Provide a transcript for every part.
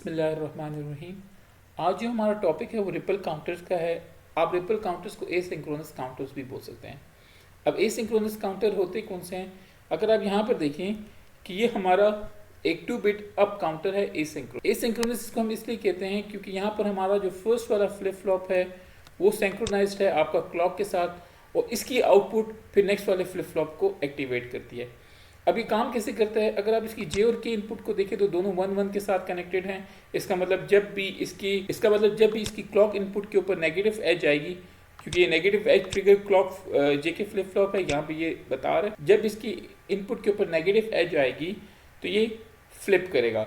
बिस्मिल्लाहिर्रहमानिर्रहीम। आज जो हमारा टॉपिक है वो रिपल काउंटर्स का है। आप रिपल काउंटर्स को एसिंक्रोनस काउंटर्स भी बोल सकते हैं। अब एसिंक्रोनस काउंटर होते कौन से हैं? अगर आप यहाँ पर देखें कि ये हमारा एक 2 बिट अप काउंटर है एसिंक्रोनस इसको हम इसलिए कहते हैं क्योंकि यहाँ पर हमारा जो फर्स्ट वाला फ्लिप फ्लॉप है वो सिंक्रोनाइज्ड है आपका क्लॉक के साथ, और इसकी आउटपुट फिर नेक्स्ट वाले फ्लिप फ्लॉप को एक्टिवेट करती है। अब ये काम कैसे करता है? अगर आप इसकी जे और के इनपुट को देखें तो दोनों 1 1 के साथ कनेक्टेड हैं। इसका मतलब जब भी इसकी क्लॉक इनपुट के ऊपर नेगेटिव एज आएगी, क्योंकि ये नेगेटिव एज ट्रिगर क्लॉक जे के फ्लिप फ्लॉप है, यहाँ पे ये बता रहा है जब इसकी इनपुट के ऊपर नेगेटिव एज आएगी तो ये फ्लिप करेगा।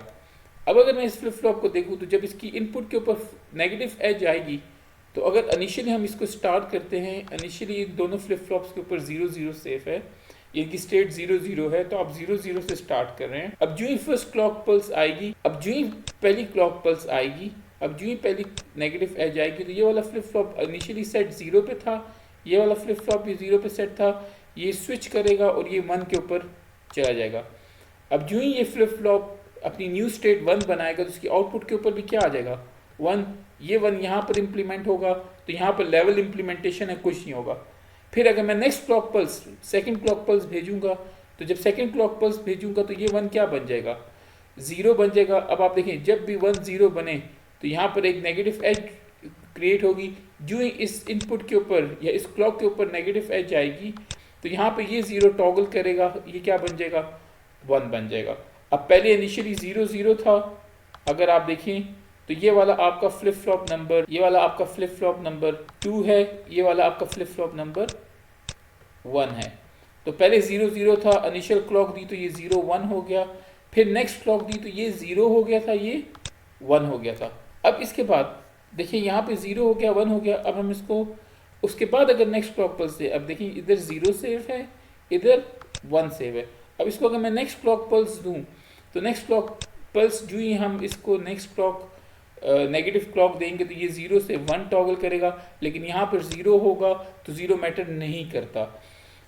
अब अगर मैं इस फ्लिप फ्लॉप को देखूँ तो जब इसकी इनपुट के ऊपर नेगेटिव एज आएगी तो अगर इनिशियली हम इसको स्टार्ट करते हैं, इनिशियली दोनों फ्लिप फ्लॉप्स के ऊपर 0 0 सेफ है, इनकी स्टेट 0 0 है, तो आप 0 0 से स्टार्ट कर रहे हैं। अब जो ही फर्स्ट क्लॉक पल्स आएगी, अब जो ही पहली क्लॉक पल्स आएगी, अब जो ही पहली नेगेटिव एज आएगी, तो ये वाला फ्लिप फ्लॉप इनिशियली सेट 0 पे था, ये वाला फ्लिप फ्लॉप भी 0 पे सेट था, ये स्विच करेगा और ये 1 के ऊपर चला जाएगा। अब जो ही ये फ्लिप फ्लॉप अपनी न्यू स्टेट 1 बनाएगा तो उसकी आउटपुट के ऊपर भी क्या आ जाएगा? 1। ये 1 यहाँ पर इम्प्लीमेंट होगा, तो यहाँ पर लेवल इम्प्लीमेंटेशन है, कुछ नहीं होगा। फिर अगर मैं next clock pulse second clock pulse भेजूंगा तो जब सेकंड क्लॉक पल्स भेजूंगा तो ये 1 क्या बन जाएगा? 0 बन जाएगा। अब आप देखें जब भी 1 0 बने तो यहाँ पर एक नेगेटिव एज क्रिएट होगी। जो ही इस इनपुट के ऊपर या इस क्लॉक के ऊपर नेगेटिव एज आएगी तो यहाँ पर ये 0 टॉगल करेगा, ये क्या बन जाएगा? 1 बन जाएगा। अब पहले इनिशियली 0 0 था, अगर आप देखें तो ये वाला आपका फ्लिप फ्लॉप नंबर, ये वाला आपका फ्लिप फ्लॉप नंबर 2 है, ये वाला आपका फ्लिप फ्लॉप नंबर 1 है। तो पहले 0 0 था, इनिशियल क्लॉक दी तो ये 0 1 हो गया, फिर नेक्स्ट क्लॉक दी तो ये 0 हो गया था, ये 1 हो गया था। अब इसके बाद देखिए यहाँ पे 0 हो गया, 1 हो गया। अब हम इसको उसके बाद अगर नेक्स्ट क्लॉक पल्स दे, अब देखिए इधर 0 सेव है, इधर 1 सेव है। अब इसको अगर मैं नेक्स्ट क्लॉक पल्स दूँ तो नेक्स्ट क्लॉक पल्स जो ही हम इसको नेक्स्ट क्लॉक नेगेटिव क्लॉक देंगे तो ये 0 से 1 टॉगल करेगा, लेकिन यहाँ पर 0 होगा तो 0 मैटर नहीं करता।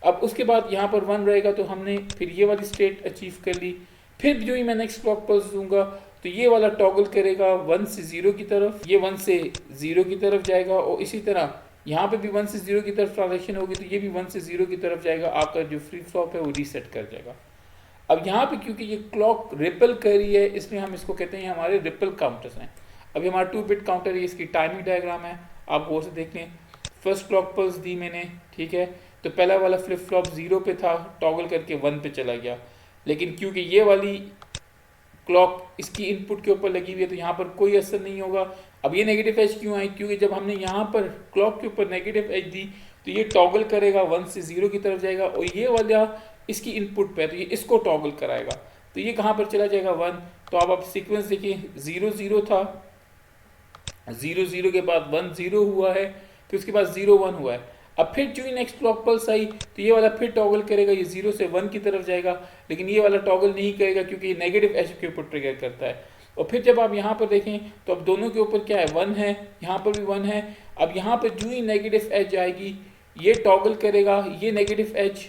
अब उसके बाद यहाँ पर 1 रहेगा तो हमने फिर ये वाली स्टेट अचीव कर ली। फिर जो ही मैं नेक्स्ट क्लॉक पल्स दूंगा तो ये वाला टॉगल करेगा 1 से 0 की तरफ, ये 1 से 0 की तरफ जाएगा, और इसी तरह यहाँ पे भी 1 से 0 की तरफ ट्रांजेक्शन होगी तो ये भी 1 से 0 की तरफ जाएगा। आपका जो फ्री फ्लॉप है वो रीसेट कर जाएगा। अब यहाँ पे क्योंकि ये क्लॉक रिपल कर रही है इसलिए हम इसको कहते हैं हमारे रिपल काउंटर्स हैं। अभी हमारा 2 बिट काउंटर है, इसकी टाइमिंग डायग्राम है, आप गौर से देख लें। फर्स्ट क्लॉक पल्स दी मैंने, ठीक है, तो पहला वाला फ्लिप फ्लॉप 0 पे था, टॉगल करके 1 पे चला गया, लेकिन क्योंकि ये वाली क्लॉक इसकी इनपुट के ऊपर लगी हुई है तो यहाँ पर कोई असर नहीं होगा। अब ये नेगेटिव एज क्यों आई? क्योंकि जब हमने यहाँ पर क्लॉक के ऊपर नेगेटिव एज दी तो ये टॉगल करेगा 1 से 0 की तरफ जाएगा, और ये वाला इसकी इनपुट पे है तो ये इसको टॉगल कराएगा, तो ये कहाँ पर चला जाएगा? 1। तो अब आप सीक्वेंस देखिए, 0 0 था, 0 0 के बाद 1 0 हुआ है, फिर उसके बाद 0 1 हुआ है। अब फिर जो ही नेक्स्ट क्लॉक पल्स आई तो ये वाला फिर टॉगल करेगा, ये 0 से 1 की तरफ जाएगा, लेकिन ये वाला टॉगल नहीं करेगा क्योंकि ये नेगेटिव एज के ऊपर ट्रिगर करता है। और फिर जब आप यहाँ पर देखें तो अब दोनों के ऊपर क्या है? 1 है, यहाँ पर भी 1 है। अब यहाँ पर जो ही नेगेटिव एज आएगी ये टॉगल करेगा, ये नेगेटिव एज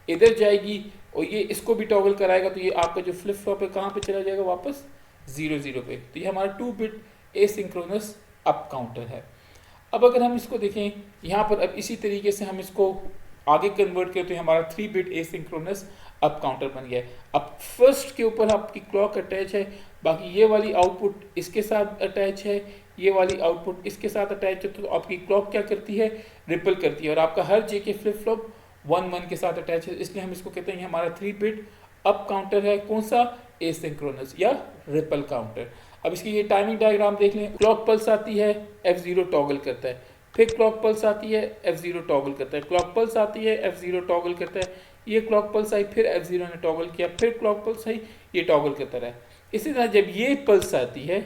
इधर जाएगी और ये इसको भी टॉगल कराएगा, तो ये आपका जो फ्लिप फ्लॉप है कहाँ पे चला जाएगा? वापस 0 0 पे। तो ये हमारा 2 बिट एसिंक्रोनस अप काउंटर है। अब अगर हम इसको देखें यहाँ पर, अब इसी तरीके से हम इसको आगे कन्वर्ट करते हैं, हमारा 3 बिट एसिंक्रोनस अप काउंटर बन गया है। अब फर्स्ट के ऊपर आपकी क्लॉक अटैच है, बाकी ये वाली आउटपुट इसके साथ अटैच है, ये वाली आउटपुट इसके साथ अटैच है, तो आपकी क्लॉक क्या करती है? रिपल करती है, और आपका हर जे के फ्लिप फ्लॉप 1 1 के साथ अटैच है, इसलिए हम इसको कहते हैं हमारा 3 बिट अप काउंटर है। कौन सा? एसिंक्रोनस या रिपल काउंटर। अब इसकी ये टाइमिंग डायग्राम देख लें। क्लॉक पल्स आती है, F0 टॉगल करता है, फिर क्लॉक पल्स आती है, F0 टॉगल करता है, क्लॉक पल्स आती है, F0 टॉगल करता है, ये क्लॉक पल्स आई, फिर F0 ने टॉगल किया, फिर क्लॉक पल्स आई, ये टॉगल करता रहा। इसी तरह जब ये पल्स आती है,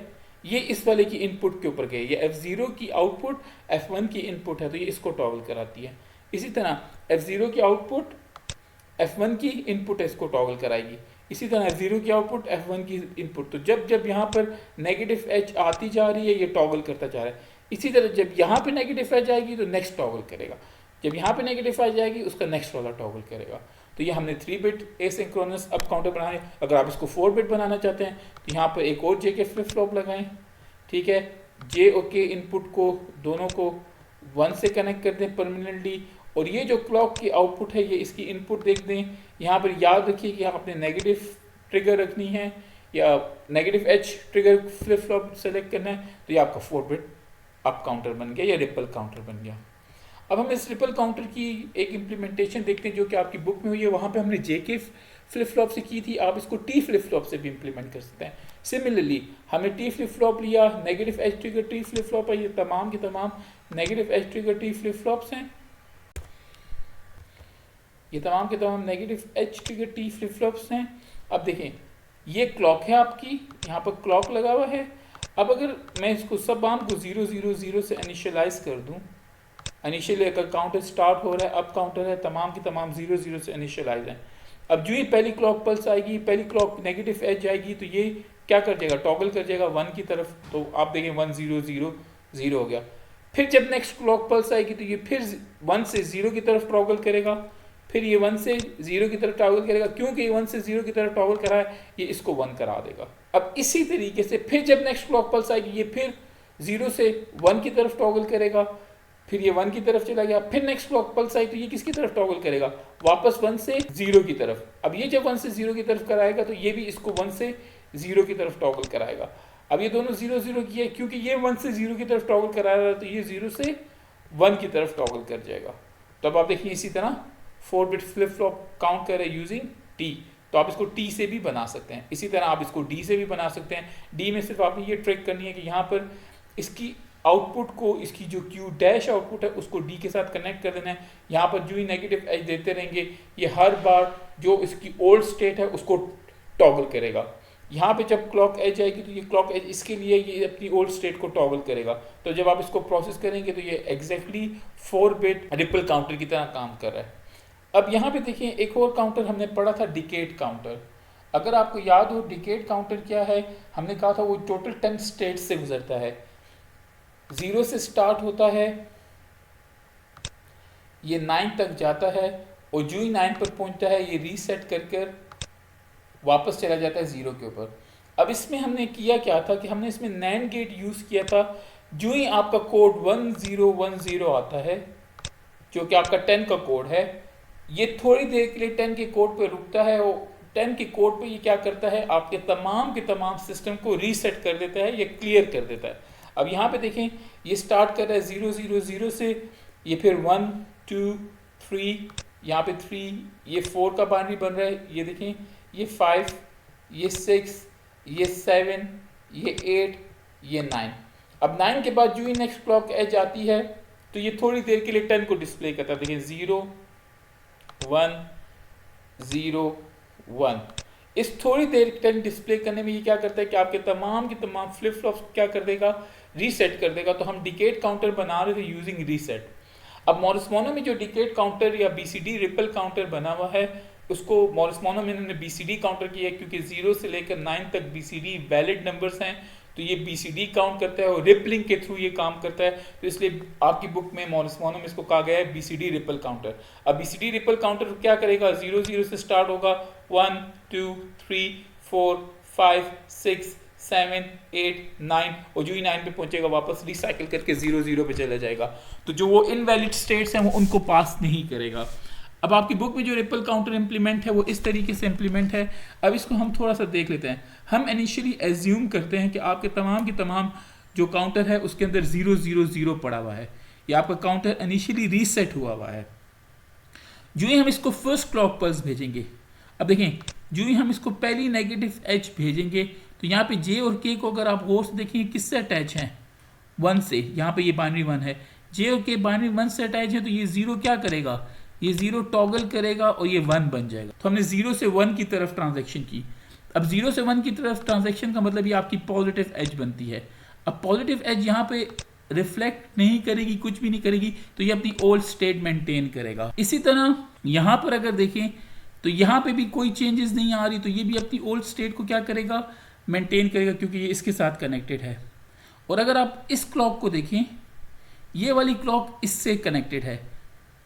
ये इस वाले की इनपुट के ऊपर गई, ये F0 की आउटपुट F1 की इनपुट है तो ये इसको टॉगल कराती है। इसी तरह F0 की आउटपुट F1 की इनपुट है, इसको टॉगल कराएगी। इसी तरह F0 की आउटपुट F1 की इनपुट, तो जब जब यहाँ पर नेगेटिव एज आती जा रही है ये टॉगल करता जा रहा है। इसी तरह जब यहाँ पे नेगेटिव एज आएगी तो नेक्स्ट टॉगल करेगा, जब यहाँ पे नेगेटिव एज आएगी उसका नेक्स्ट वाला टॉगल करेगा। तो ये हमने 3 बिट एसिंक्रोनस अप काउंटर बनाए। अगर आप इसको 4 बिट बनाना चाहते हैं तो यहाँ पर एक और जे के फ्लिप फ्लॉप लगाएं, ठीक है। जे और के इनपुट को दोनों को 1 से कनेक्ट कर दें परमानेंटली, और ये जो क्लॉक की आउटपुट है ये इसकी इनपुट देख दें। यहाँ पर याद रखिए कि आपने नेगेटिव ट्रिगर रखनी है या negative H trigger flip flop select करना है, तो ये आपका 4 बिट अप काउंटर बन गया या रिपल काउंटर बन गया। अब हम इस रिपल काउंटर की एक इम्प्लीमेंटेशन देखते हैं जो कि आपकी बुक में हुई है। वहाँ पे हमने जे के फ्लिप फ्लॉप से की थी, आप इसको टी फ्लिप फ्लॉप से भी इम्प्लीमेंट कर सकते हैं। सिमिलरली हमने टी फ्लिप फ्लॉप लिया, negative H trigger T flip flop है, ये तमाम के तमाम negative H trigger T flip flops हैं, ये तमाम के तमाम negative H trigger T flip flops हैं। अब देखें ये क्लॉक है आपकी, यहाँ पर क्लॉक लगा हुआ है। अब अगर मैं इसको सब आर्म को 0 0 0 से इनिशियलाइज कर दूं, इनिशियली अगर काउंटर स्टार्ट हो रहा है, अप काउंटर है, तमाम की तमाम 0 0 से इनिशियलाइज है। अब जो ही पहली क्लॉक पल्स आएगी, पहली क्लॉक नेगेटिव एज आएगी, तो ये क्या कर जाएगा, टॉगल कर जाएगा 1 की तरफ। तो आप देखें 1 0 0 0 हो गया। फिर जब नेक्स्ट क्लॉक पल्स आएगी तो ये फिर 1 से 0 की तरफ टॉगल करेगा, फिर ये 1 से 0 की तरफ टॉगल करेगा। क्योंकि ये 1 से 0 की तरफ टॉगल करा है, ये इसको 1 करा देगा। अब इसी तरीके से फिर जब नेक्स्ट क्लॉक पल्स आएगी, ये फिर 0 से 1 की तरफ टॉगल करेगा, फिर ये 1 की तरफ चला गया। फिर नेक्स्ट क्लॉक पल्स आई तो ये किसकी तरफ टॉगल करेगा, वापस 1 से 0 की तरफ। अब ये जब 1 से 0 की तरफ कराएगा तो ये भी इसको 1 से 0 की तरफ टॉगल कराएगा। अब ये दोनों 0 0 की है, क्योंकि ये 1 से 0 की तरफ टॉगल करा रहा है तो ये 0 से 1 की तरफ टॉगल कर जाएगा। तो अब आप देखिए इसी तरह 4 बिट फ्लिप फ्लॉप काउंट कर रहे हैं यूजिंग टी। तो आप इसको टी से भी बना सकते हैं, इसी तरह आप इसको डी से भी बना सकते हैं। डी में सिर्फ आपने ये ट्रिक करनी है कि यहाँ पर इसकी आउटपुट को, इसकी जो क्यू डैश आउटपुट है उसको डी के साथ कनेक्ट कर देना है। यहाँ पर जो ही नेगेटिव एज देते रहेंगे ये हर बार जो इसकी ओल्ड स्टेट है उसको टॉगल करेगा। यहाँ पे जब क्लॉक एज आएगी तो ये क्लॉक एज इसके लिए ये अपनी ओल्ड स्टेट को टॉगल करेगा। तो जब आप इसको प्रोसेस करेंगे तो ये एग्जैक्टली 4 बिट रिपल काउंटर की तरह काम कर रहा है। अब यहाँ पे देखिए एक और काउंटर हमने पढ़ा था, डिकेड काउंटर। अगर आपको याद हो डिकेड काउंटर क्या है, हमने कहा था वो टोटल 10 स्टेट से गुजरता है। 0 से स्टार्ट होता है, ये 9 तक जाता है, और जो ही 9 पर पहुंचता है ये रीसेट कर वापस चला जाता है 0 के ऊपर। अब इसमें हमने किया क्या था कि हमने इसमें नैंड गेट यूज़ किया था। जो ही आपका कोड 1010 आता है, जो कि आपका 10 का कोड है, ये थोड़ी देर के लिए 10 के कोड पे रुकता है, और 10 के कोड पे ये क्या करता है, आपके तमाम के तमाम सिस्टम को रीसेट कर देता है, ये क्लियर कर देता है। अब यहाँ पे देखें ये स्टार्ट कर रहा है 0 0 0 से, ये फिर 1 2 3, यहाँ पे 3, ये 4 का बाइनरी बन रहा है, ये देखें ये 5, ये 6, ये 7, ये 8, ये 9। अब 9 के बाद जो ही नेक्स्ट क्लॉक एज आती है तो ये थोड़ी देर के लिए 10 को डिस्प्ले करता है। देखिए 0 1 0 1, इस थोड़ी देर 10 डिस्प्ले करने में ये क्या करता है कि आपके तमाम के तमाम फ्लिप फ्लॉप्स क्या कर देगा, रीसेट कर देगा। तो हम डिकेड काउंटर बना रहे थे यूजिंग रीसेट। अब मॉरिस मोनो में जो डिकेड काउंटर या बीसीडी रिपल काउंटर बना हुआ है उसको मॉरिस मोनो में इन्होंने बीसीडी काउंटर किया है, क्योंकि 0 से लेकर 9 तक बीसीडी वैलिड नंबर्स हैं, तो ये बीसीडी काउंट करता है और रिपलिंग के थ्रू ये काम करता है। तो इसलिए आपकी बुक में मॉरिस मोनो में इसको कहा गया है बीसीडी रिपल काउंटर। अब बीसीडी रिपल काउंटर क्या करेगा, 0 0 से स्टार्ट होगा, 1 2 3 4 5 6 7 8 9, और जो ही 9 पे पहुंचेगा वापस रिसाइकिल करके 0 0 पे चला जाएगा। तो जो वो इनवैलिड स्टेट्स हैं वो उनको पास नहीं करेगा। अब आपकी बुक में जो रिपल काउंटर इंप्लीमेंट है वो इस तरीके से इंप्लीमेंट है। अब इसको हम थोड़ा सा देख लेते हैं। हम इनिशियली एज्यूम करते हैं कि आपके तमाम की तमाम जो काउंटर है उसके अंदर 0 0 0 पड़ा हुआ है, या आपका काउंटर इनिशियली रीसेट हुआ है। जो ही हम इसको फर्स्ट क्लॉक पल्स भेजेंगे, अब देखें जो ही हम इसको पहली नेगेटिव एज भेजेंगे तो यहाँ पे जे और के को अगर आप गौर से देखें किससे अटैच हैं, 1 से। यहाँ पे ये बाइनरी 1 है, जे और के बाइनरी 1 से अटैच है, तो ये 0 क्या करेगा, ये 0 टॉगल करेगा और ये 1 बन जाएगा। तो हमने 0 से 1 की तरफ ट्रांजैक्शन की। अब 0 से 1 की तरफ ट्रांजैक्शन का मतलब ये आपकी पॉजिटिव एज बनती है। अब पॉजिटिव एज यहाँ पे रिफ्लेक्ट नहीं करेगी, कुछ भी नहीं करेगी, तो ये अपनी ओल्ड स्टेट मेंटेन करेगा। इसी तरह यहाँ पर अगर देखें तो यहाँ पे भी कोई चेंजेस नहीं आ रही, तो ये भी अपनी ओल्ड स्टेट को क्या करेगा, मेंटेन करेगा, क्योंकि ये इसके साथ कनेक्टेड है। और अगर आप इस क्लॉक को देखें, ये वाली क्लॉक इससे कनेक्टेड है।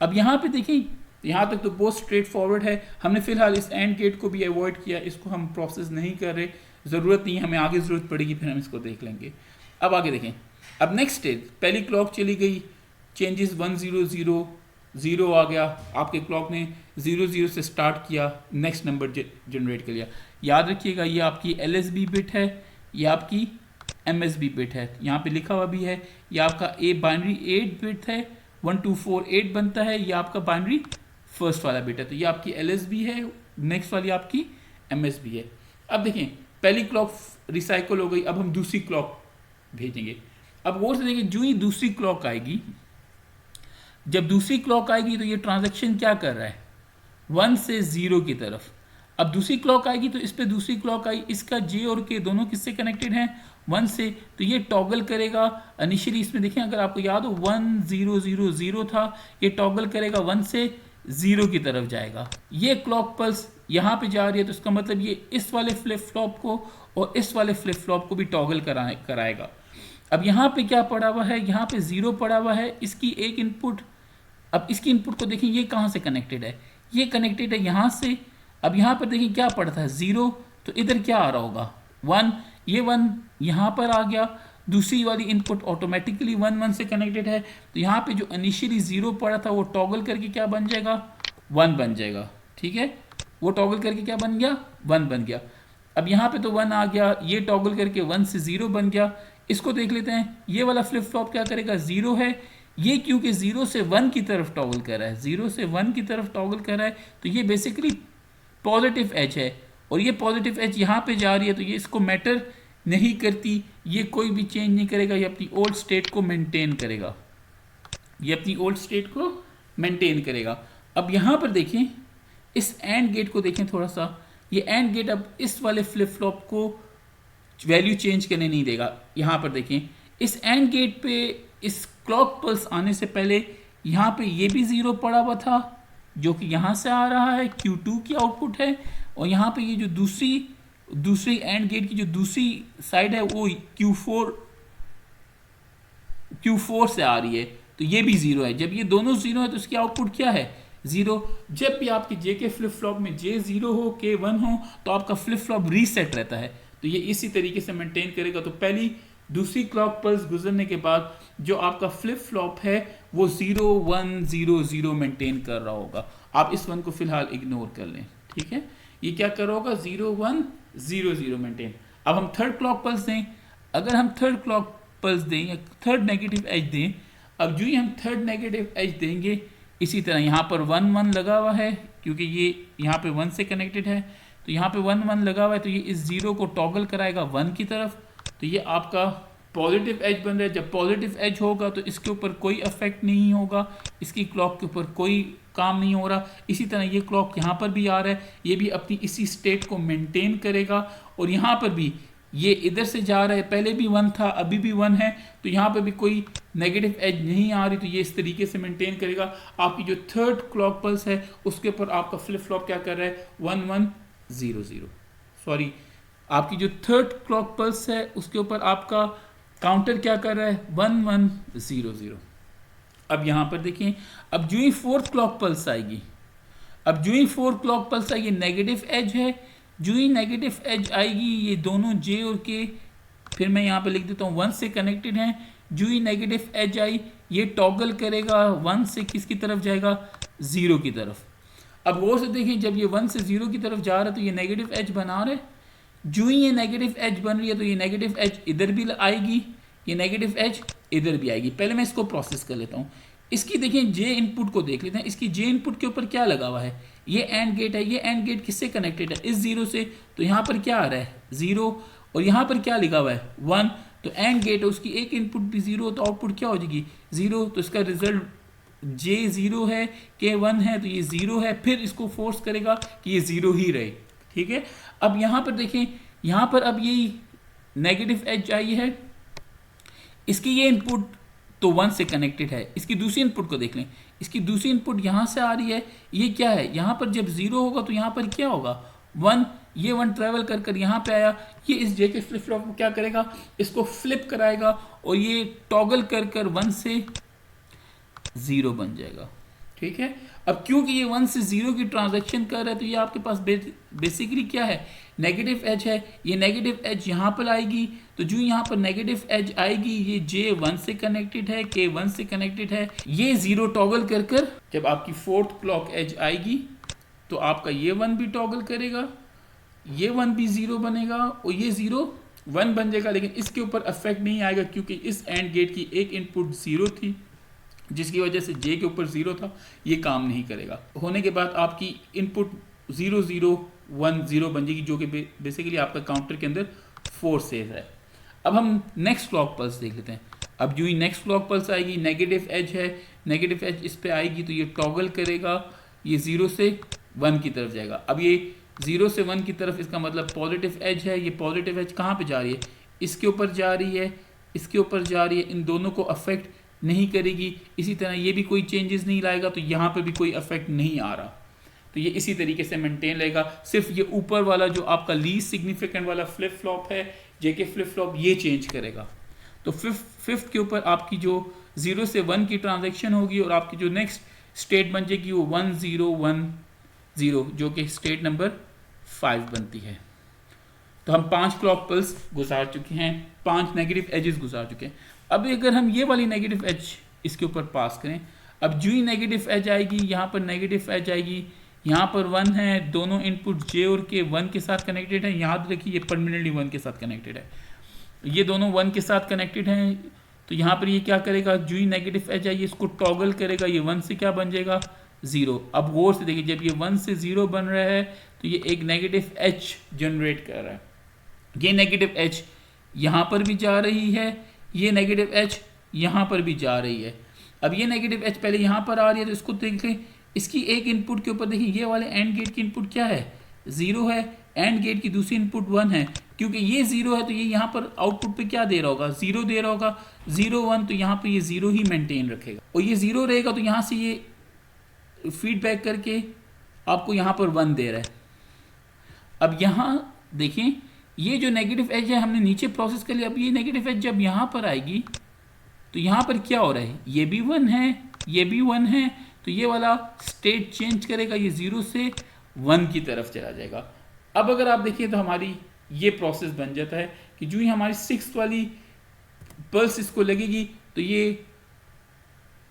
अब यहाँ पे देखें यहाँ तक तो बहुत स्ट्रेट फॉरवर्ड है। हमने फिलहाल इस एंड गेट को भी अवॉइड किया, इसको हम प्रोसेस नहीं कर रहे, ज़रूरत नहीं, हमें आगे ज़रूरत पड़ेगी फिर हम इसको देख लेंगे। अब आगे देखें, अब नेक्स्ट स्टेज, पहली क्लॉक चली गई, चेंजेस 1 0 0 0 आ गया, आपके क्लॉक ने 0 0 से स्टार्ट किया, नेक्स्ट नंबर जनरेट कर लिया। याद रखिएगा ये आपकी LSB बिट है, ये आपकी MSB बिट है, यहाँ पे लिखा हुआ भी है, ये आपका बाइनरी 8 बिट है, 1 2 4 8 बनता है, ये आपका बाइनरी फर्स्ट वाला बिट है, तो ये आपकी LSB है, नेक्स्ट वाली आपकी MSB है। अब देखें पहली क्लॉक रिसाइकल हो गई, अब हम दूसरी क्लॉक भेजेंगे। अब गौर से देखिए, जो ही दूसरी क्लॉक आएगी, जब दूसरी क्लॉक आएगी तो ये ट्रांजैक्शन क्या कर रहा है, 1 से 0 की तरफ। अब दूसरी क्लॉक आएगी तो इस पे दूसरी क्लॉक आई, इसका J और K दोनों किससे कनेक्टेड हैं, 1 से, तो ये टॉगल करेगा। इनिशियली इसमें देखें, अगर आपको याद हो 1 0 0 0 था, ये टॉगल करेगा 1 से 0 की तरफ जाएगा। ये क्लॉक पल्स यहाँ पे जा रही है, तो इसका मतलब ये इस वाले फ्लिप फ्लॉप को और इस वाले फ्लिप फ्लॉप को भी टॉगल कराएगा। अब यहाँ पे क्या पड़ा हुआ है, यहाँ पे 0 पड़ा हुआ है, इसकी एक इनपुट, अब इसकी इनपुट को देखें ये कहाँ से कनेक्टेड है, ये कनेक्टेड है यहाँ से। अब यहाँ पर देखिए क्या पड़ा था 0, तो इधर क्या आ रहा होगा 1, ये 1 यहाँ पर आ गया, दूसरी वाली इनपुट ऑटोमेटिकली 1 1 से कनेक्टेड है, तो यहाँ पे जो इनिशियली 0 पड़ा था वो टॉगल करके क्या बन जाएगा, 1 बन जाएगा। ठीक है, वो टॉगल करके क्या बन गया, 1 बन गया। अब यहाँ पे तो 1 आ गया, ये टॉगल करके 1 से 0 बन गया। इसको देख लेते हैं, ये वाला फ्लिप फ्लॉप क्या करेगा, 0 है, ये क्योंकि 0 से 1 की तरफ टॉगल कर रहा है, 0 से 1 की तरफ टॉगल कर रहा है, तो ये बेसिकली पॉजिटिव एज है, और ये पॉजिटिव एज यहाँ पे जा रही है, तो ये इसको मैटर नहीं करती, ये कोई भी चेंज नहीं करेगा, ये अपनी ओल्ड स्टेट को मेंटेन करेगा, ये अपनी ओल्ड स्टेट को मेंटेन करेगा। अब यहाँ पर देखें, इस एंड गेट को देखें थोड़ा सा, ये एंड गेट अब इस वाले फ्लिप फ्लॉप को वैल्यू चेंज करने नहीं देगा। यहाँ पर देखें, इस एंड गेट पे इस क्लॉक पल्स आने से पहले यहाँ पे ये भी 0 पड़ा हुआ था, जो कि यहाँ से आ रहा है, Q2 की आउटपुट है, और यहाँ पे ये जो दूसरी एंड गेट की जो दूसरी साइड है वो Q4 से आ रही है, तो ये भी 0 है। जब ये दोनों 0 है तो इसकी आउटपुट क्या है, 0। जब भी आपके J के फ्लिप फ्लॉप में J 0 हो, K 1 हो, तो आपका फ्लिप फ्लॉप रीसेट रहता है, तो ये इसी तरीके से मेंटेन करेगा। तो पहली दूसरी क्लॉक पल्स गुजरने के बाद जो आपका फ्लिप फ्लॉप है वो 0 1 0 0 मेंटेन कर रहा होगा। आप इस 1 को फिलहाल इग्नोर कर लें, ठीक है। ये क्या कर रहा होगा, 0 1 0 0 मेंटेन। अब हम थर्ड क्लॉक पल्स दें, अगर हम थर्ड क्लॉक पल्स दें या थर्ड नेगेटिव एज दें, अब जो ही हम थर्ड नेगेटिव एज देंगे, इसी तरह यहाँ पर 1 1 लगा हुआ है, क्योंकि ये यहाँ पे 1 से कनेक्टेड है, तो यहाँ पे 1 1 लगा हुआ है, तो ये इस 0 को टॉगल कराएगा 1 की तरफ, तो ये आपका पॉजिटिव एज बन रहा है। जब पॉजिटिव एज होगा तो इसके ऊपर कोई इफेक्ट नहीं होगा, इसकी क्लॉक के ऊपर कोई काम नहीं हो रहा। इसी तरह ये क्लॉक यहाँ पर भी आ रहा है, ये भी अपनी इसी स्टेट को मेंटेन करेगा, और यहाँ पर भी ये इधर से जा रहा है, पहले भी 1 था अभी भी 1 है, तो यहाँ पर भी कोई नेगेटिव एज नहीं आ रही, तो ये इस तरीके से मेंटेन करेगा। आपकी जो थर्ड क्लॉक पल्स है उसके ऊपर आपका फ्लिप फ्लॉप क्या कर रहा है, 1 1 0 0, सॉरी, आपकी जो थर्ड क्लॉक पल्स है उसके ऊपर आपका काउंटर क्या कर रहा है, 1 1 0 0। अब यहाँ पर देखिए, अब जो ही फोर्थ क्लॉक पल्स आएगी, अब जो ही फोर्थ क्लॉक पल्स आएगी, नेगेटिव एज है, जो ही नेगेटिव एज आएगी ये दोनों J और K, फिर मैं यहाँ पे लिख देता हूँ 1 से कनेक्टेड हैं, जो ही नेगेटिव एज आई ये टॉगल करेगा 1 से किसकी तरफ जाएगा, 0 की तरफ। अब वो से देखें, जब ये 1 से 0 की तरफ जा रहा है तो ये नेगेटिव एज बना रहे, जो ही ये नेगेटिव एज बन रही है तो ये नेगेटिव एज इधर भी आएगी, ये नेगेटिव एज इधर भी आएगी। पहले मैं इसको प्रोसेस कर लेता हूँ। इसकी देखिए J इनपुट को देख लेते हैं, इसकी J इनपुट के ऊपर क्या लगा हुआ है, ये एंड गेट है, ये एंड गेट किससे कनेक्टेड है, इस 0 से, तो यहाँ पर क्या आ रहा है 0, और यहाँ पर क्या लिखा हुआ है 1, तो एंड गेट है, उसकी एक इनपुट भी 0, तो आउटपुट क्या हो जाएगी 0, तो इसका रिजल्ट J 0 है, K 1 है, तो ये 0 है, फिर इसको फोर्स करेगा कि ये 0 ही रहे, ठीक है। अब यहाँ पर देखें, यहाँ पर अब यही नेगेटिव एज आई है, इसकी ये इनपुट तो 1 से कनेक्टेड है, इसकी दूसरी इनपुट को देख लें, इसकी दूसरी इनपुट यहाँ से आ रही है, ये क्या है, यहाँ पर जब 0 होगा तो यहाँ पर क्या होगा 1, ये 1 ट्रेवल कर कर यहाँ पे आया, ये इस J के फ्लिप फ्लॉप को क्या करेगा, इसको फ्लिप कराएगा, और ये टॉगल कर कर 1 से 0 बन जाएगा। ठीक है। अब क्योंकि ये 1 से 0 की ट्रांजैक्शन कर रहा है तो ये आपके पास बेसिकली क्या है, नेगेटिव एज है। ये नेगेटिव एज यहाँ पर आएगी, तो जो यहाँ पर नेगेटिव एज आएगी ये J1 से कनेक्टेड है, K1 से कनेक्टेड है। ये 0 टॉगल कर कर जब आपकी 4th क्लॉक एज आएगी तो आपका ये 1 भी टॉगल करेगा, ये 1 भी 0 बनेगा और ये 0 1 बन जाएगा। लेकिन इसके ऊपर अफेक्ट नहीं आएगा क्योंकि इस एंड गेट की एक इनपुट 0 थी जिसकी वजह से J के ऊपर 0 था, ये काम नहीं करेगा। होने के बाद आपकी इनपुट 0 0 1 0 बन जाएगी जो कि बेसिकली आपका काउंटर के अंदर 4 सेव है। अब हम नेक्स्ट क्लॉक पल्स देख लेते हैं। अब जो ही नेक्स्ट क्लॉक पल्स आएगी, नेगेटिव एज है, नेगेटिव एज इस पे आएगी तो ये टॉगल करेगा, ये 0 से 1 की तरफ जाएगा। अब ये 0 से 1 की तरफ, इसका मतलब पॉजिटिव एज है। ये पॉजिटिव एज कहाँ पे जा रही है, इसके ऊपर जा रही है, इसके ऊपर जा रही है, इन दोनों को अफेक्ट नहीं करेगी। इसी तरह ये भी कोई चेंजेस नहीं लाएगा तो यहाँ पे भी कोई अफेक्ट नहीं आ रहा, तो ये इसी तरीके से मेंटेन रहेगा। सिर्फ ये ऊपर वाला जो आपका लीस्ट सिग्निफिकेंट वाला फ्लिप फ्लॉप है, जेके फ्लिप फ्लॉप, ये चेंज करेगा। तो फिफ्थ के ऊपर आपकी जो 0 से 1 की ट्रांजैक्शन होगी और आपकी जो नेक्स्ट स्टेट बन जाएगी वो 1 0 1 0 जो कि स्टेट नंबर 5 बनती है। तो हम 5 क्लॉक पल्स गुजार चुके हैं, 5 नेगेटिव एजेस गुजार चुके हैं। अब अगर हम ये वाली नेगेटिव एज इसके ऊपर पास करें, अब जो ही नेगेटिव एज आएगी, यहाँ पर नेगेटिव एज आएगी, यहाँ पर 1 है, दोनों इनपुट J और K 1 के साथ कनेक्टेड है। याद रखिए ये परमानेंटली 1 के साथ कनेक्टेड है, ये दोनों 1 के साथ कनेक्टेड हैं। तो यहाँ पर ये क्या करेगा, जो ही नेगेटिव एज आएगी इसको टॉगल करेगा, ये 1 से क्या बन जाएगा 0। अब गौर से देखिए, जब ये 1 से 0 बन रहा है तो ये एक नेगेटिव एच जनरेट कर रहा है। ये नेगेटिव एच यहाँ पर भी जा रही है, ये नेगेटिव एच यहाँ पर भी जा रही है। अब ये नेगेटिव एच पहले यहाँ पर आ रही है तो इसको देखें, इसकी एक इनपुट के ऊपर देखिए, ये वाले एंड गेट की इनपुट क्या है 0 है, एंड गेट की दूसरी इनपुट 1 है। क्योंकि ये 0 है तो ये यहाँ पर आउटपुट पे क्या दे रहा होगा, 0 दे रहा होगा, 0 1, तो यहाँ पे ये 0 ही मेंटेन रखेगा और ये 0 रहेगा तो यहाँ से ये फीडबैक करके आपको यहाँ पर 1 दे रहा है। अब यहाँ देखें, ये जो नेगेटिव एज है हमने नीचे प्रोसेस कर लिया। अब ये नेगेटिव एज जब यहाँ पर आएगी तो यहाँ पर क्या हो रहा है, ये भी 1 है, ये भी 1 है, तो ये वाला स्टेट चेंज करेगा, ये 0 से 1 की तरफ चला जाएगा। अब अगर आप देखिए तो हमारी ये प्रोसेस बन जाता है कि जो ही हमारी 6th वाली पल्स इसको लगेगी तो ये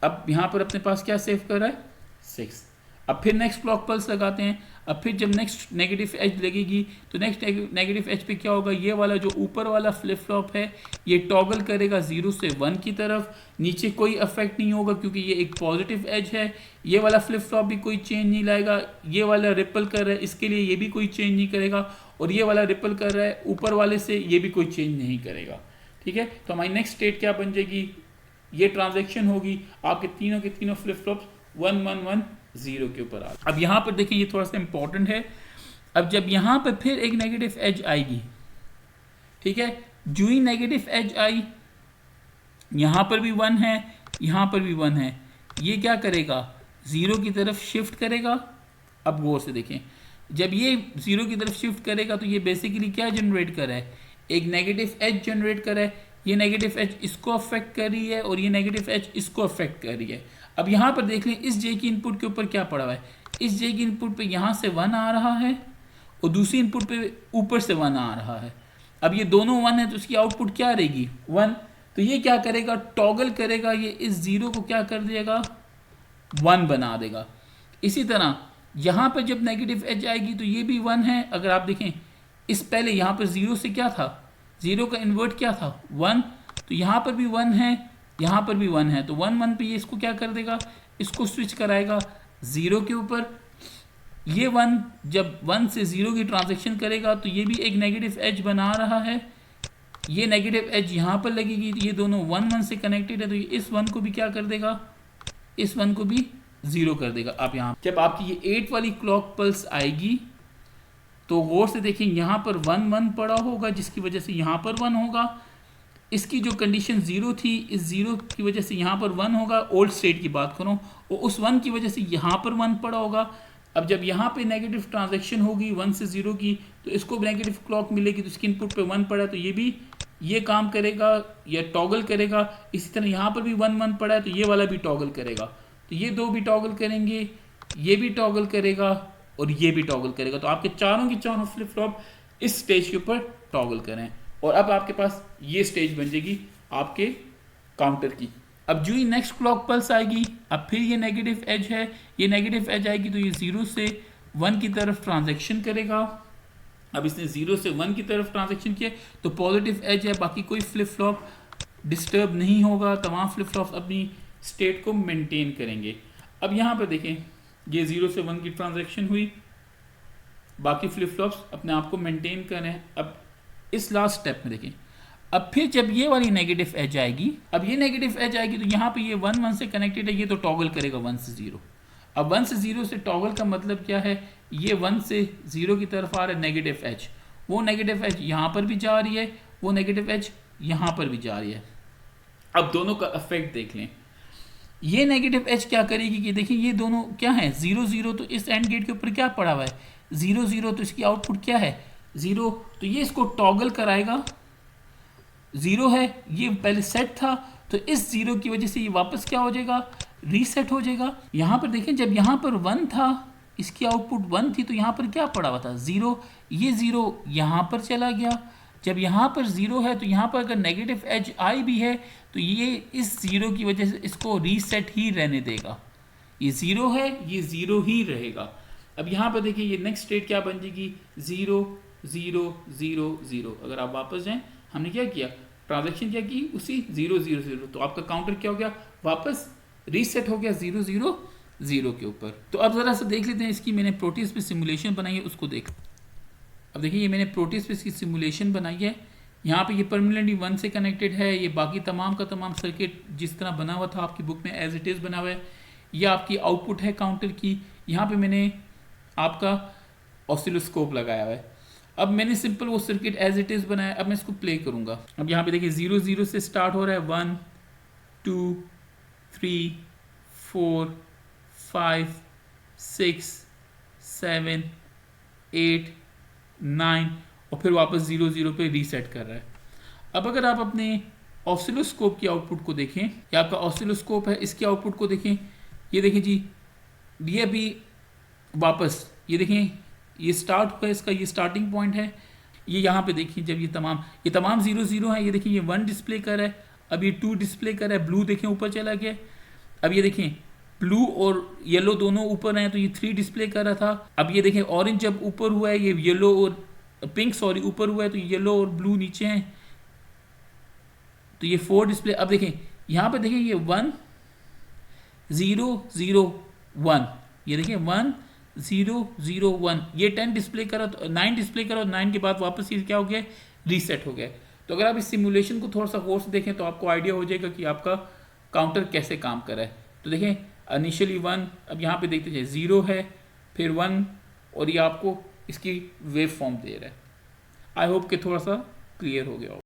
अब यहाँ पर अपने पास क्या सेव कर रहा है 6। अब फिर नेक्स्ट क्लॉक पल्स लगाते हैं। अब फिर जब नेक्स्ट नेगेटिव एज लगेगी तो नेक्स्ट नेगेटिव एज पे क्या होगा, ये वाला जो ऊपर वाला फ्लिप फ्लॉप है ये टॉगल करेगा 0 से 1 की तरफ। नीचे कोई अफेक्ट नहीं होगा क्योंकि ये एक पॉजिटिव एज है। ये वाला फ्लिप फ्लॉप भी कोई चेंज नहीं लाएगा। ये वाला रिपल कर रहा है, इसके लिए ये भी कोई चेंज नहीं करेगा, और ये वाला रिपल कर रहा है ऊपर वाले से, ये भी कोई चेंज नहीं करेगा। ठीक है, तो हमारी नेक्स्ट स्टेट क्या बन जाएगी, ये ट्रांजेक्शन होगी, आपके तीनों के तीनों फ्लिप फ्लॉप 1 1 1 0 के ऊपर आ। अब यहाँ पर देखिए ये थोड़ा सा इंपॉर्टेंट है। अब जब यहाँ पर फिर एक नेगेटिव एज आएगी, ठीक है, जो ही नेगेटिव एज आई, यहाँ पर भी 1 है, यहाँ पर भी 1 है, ये क्या करेगा 0 की तरफ शिफ्ट करेगा। अब गौर से देखें, जब ये 0 की तरफ शिफ्ट करेगा तो ये बेसिकली क्या जनरेट कर रहा है, एक नेगेटिव एज जनरेट कर रहा है। ये नेगेटिव एज इसको अफेक्ट कर रही है और ये नेगेटिव एज इसको अफेक्ट कर रही है। अब यहाँ पर देख लें, इस J की इनपुट के ऊपर क्या पड़ा हुआ है, इस J की इनपुट पे यहाँ से 1 आ रहा है और दूसरी इनपुट पे ऊपर से 1 आ रहा है। अब ये दोनों 1 है तो इसकी आउटपुट क्या रहेगी 1। तो ये क्या करेगा, टॉगल करेगा, ये इस 0 को क्या कर देगा 1 बना देगा। इसी तरह यहाँ पर जब नेगेटिव एज आएगी तो ये भी 1 है। अगर आप देखें, इस पहले यहाँ पर 0 से क्या था, 0 का इन्वर्ट क्या था 1, तो यहाँ पर भी 1 है, यहाँ पर भी 1 है, तो 1 1 पे ये इसको क्या कर देगा, इसको स्विच कराएगा 0 के ऊपर। ये 1 जब 1 से 0 की ट्रांजैक्शन करेगा तो ये भी एक नेगेटिव एज बना रहा है। ये नेगेटिव एज यहाँ पर लगेगी, तो ये दोनों 1 1 से कनेक्टेड है, तो ये इस 1 को भी क्या कर देगा, इस 1 को भी 0 कर देगा। आप यहाँ जब आपकी ये 8 वाली क्लॉक पल्स आएगी तो गौर से देखें, यहाँ पर 1 1 पड़ा होगा जिसकी वजह से यहाँ पर 1 होगा। इसकी जो कंडीशन 0 थी, इस 0 की वजह से यहाँ पर 1 होगा। ओल्ड स्टेट की बात करूँ, और उस 1 की वजह से यहाँ पर 1 पड़ा होगा। अब जब यहाँ पे नेगेटिव ट्रांजैक्शन होगी 1 से 0 की, तो इसको नेगेटिव क्लॉक मिलेगी, तो इसकी इनपुट पे 1 पड़ा है तो ये भी ये काम करेगा या टॉगल करेगा। इसी तरह यहाँ पर भी 1 1 पड़ा है तो ये वाला भी टॉगल करेगा। तो ये दो भी टॉगल करेंगे, ये भी टॉगल करेगा और ये भी टॉगल करेगा। तो आपके चारों की चारों फ्लिप फ्लॉप इस स्टेज के ऊपर टॉगल करें और अब आपके पास ये स्टेज बन जाएगी आपके काउंटर की। अब जो ही नेक्स्ट क्लॉक पल्स आएगी, अब फिर ये नेगेटिव एज है, ये नेगेटिव एज आएगी तो ये 0 से 1 की तरफ ट्रांजैक्शन करेगा। अब इसने 0 से 1 की तरफ ट्रांजैक्शन किया तो पॉजिटिव एज है, बाकी कोई फ्लिप फ्लॉप डिस्टर्ब नहीं होगा, तमाम फ्लिप फ्लॉप्स अपनी स्टेट को मेंटेन करेंगे। अब यहाँ पर देखें ये 0 से 1 की ट्रांजैक्शन हुई, बाकी फ्लिप फ्लॉप्स अपने आप को मेंटेन करें। अब इस लास्ट स्टेप में देखें, अब फिर जब ये वाली नेगेटिव एज आएगी, अब ये नेगेटिव एज आएगी तो यहाँ पे ये 1 1 से कनेक्टेड है, ये तो टॉगल करेगा 1 से 0। अब 1 से 0 से टॉगल का मतलब क्या है, ये 1 से 0 की तरफ आ रहा है नेगेटिव एज, वो नेगेटिव एज यहाँ पर भी जा रही है, वो नेगेटिव एज यहाँ पर भी जा रही है। अब दोनों का इफेक्ट देख लें। ये नेगेटिव एज क्या करेगी कि देखिए ये दोनों क्या है 0 0, तो इस एंड गेट के ऊपर क्या पड़ा हुआ है 0 0, तो इसकी आउटपुट क्या है 0, तो ये इसको टॉगल कराएगा। 0 है, ये पहले सेट था, तो इस 0 की वजह से ये वापस क्या हो जाएगा, रीसेट हो जाएगा। यहाँ पर देखें जब यहाँ पर 1 था, इसकी आउटपुट 1 थी, तो यहाँ पर क्या पड़ा हुआ था 0, ये 0 यहाँ पर चला गया। जब यहाँ पर 0 है तो यहाँ पर अगर नेगेटिव एज आई भी है तो ये इस 0 की वजह से इसको रीसेट ही रहने देगा। ये 0 है, ये 0 ही रहेगा। अब यहाँ पर देखिए ये नेक्स्ट स्टेट क्या बन जाएगी 0 0 0 0। अगर आप वापस जाएं, हमने क्या किया, ट्रांजैक्शन क्या की उसी 0 0 0, तो आपका काउंटर क्या हो गया, वापस रीसेट हो गया 0 0 0 के ऊपर। तो अब ज़रा सा देख लेते हैं, इसकी मैंने प्रोटीज पे सिमुलेशन बनाई है, उसको देख। अब देखिए ये मैंने प्रोटीज पे इसकी सिमुलेशन बनाई है। यहाँ पे ये परमानेंटली 1 से कनेक्टेड है, ये बाकी तमाम का तमाम सर्किट जिस तरह बना हुआ था आपकी बुक में एज इट इज़ बना हुआ है। ये आपकी आउटपुट है काउंटर की। यहाँ पे मैंने आपका ऑसिलोस्कोप लगाया हुआ है। अब मैंने सिंपल वो सर्किट एज इट इज़ बनाया। अब मैं इसको प्ले करूँगा। अब यहाँ पे देखिए 0 0 से स्टार्ट हो रहा है, 1 2 3 4 5 6 7 8 9 और फिर वापस 0 0 पे रीसेट कर रहा है। अब अगर आप अपने ऑसिलोस्कोप की आउटपुट को देखें, या आपका ऑसिलोस्कोप है, इसकी आउटपुट को देखें, ये देखें जी, ये अभी वापस ये देखें ये स्टार्ट हुआ है, इसका ये स्टार्टिंग पॉइंट है। ये यहाँ पे देखिए जब ये तमाम 0 0 है, ये देखिए ये 1 डिस्प्ले कर रहा है, अब ये 2 डिस्प्ले कर रहा है, ब्लू देखें ऊपर चला गया। अब ये देखें ब्लू और येलो दोनों ऊपर हैं, तो ये 3 डिस्प्ले कर रहा था। अब ये देखें ऑरेंज जब ऊपर हुआ है, ये येलो और पिंक ऊपर हुआ है, तो येलो और ब्लू नीचे हैं, तो ये 4 डिस्प्ले। अब देखें यहाँ पे देखें ये 1 0 0 1, ये देखें 1 0 0 1, ये 10 डिस्प्ले करा, तो 9 डिस्प्ले करा, 9 के बाद वापस ये क्या हो गया, रीसेट हो गया। तो अगर आप इस सिमुलेशन को थोड़ा सा गौर से देखें तो आपको आइडिया हो जाएगा कि आपका काउंटर कैसे काम कर रहा है। तो देखें इनिशियली 1, अब यहाँ पे देखते जाए 0 है, फिर 1, और ये आपको इसकी वेव फॉर्म दे रहा है। आई होप कि थोड़ा सा क्लियर हो गया हो।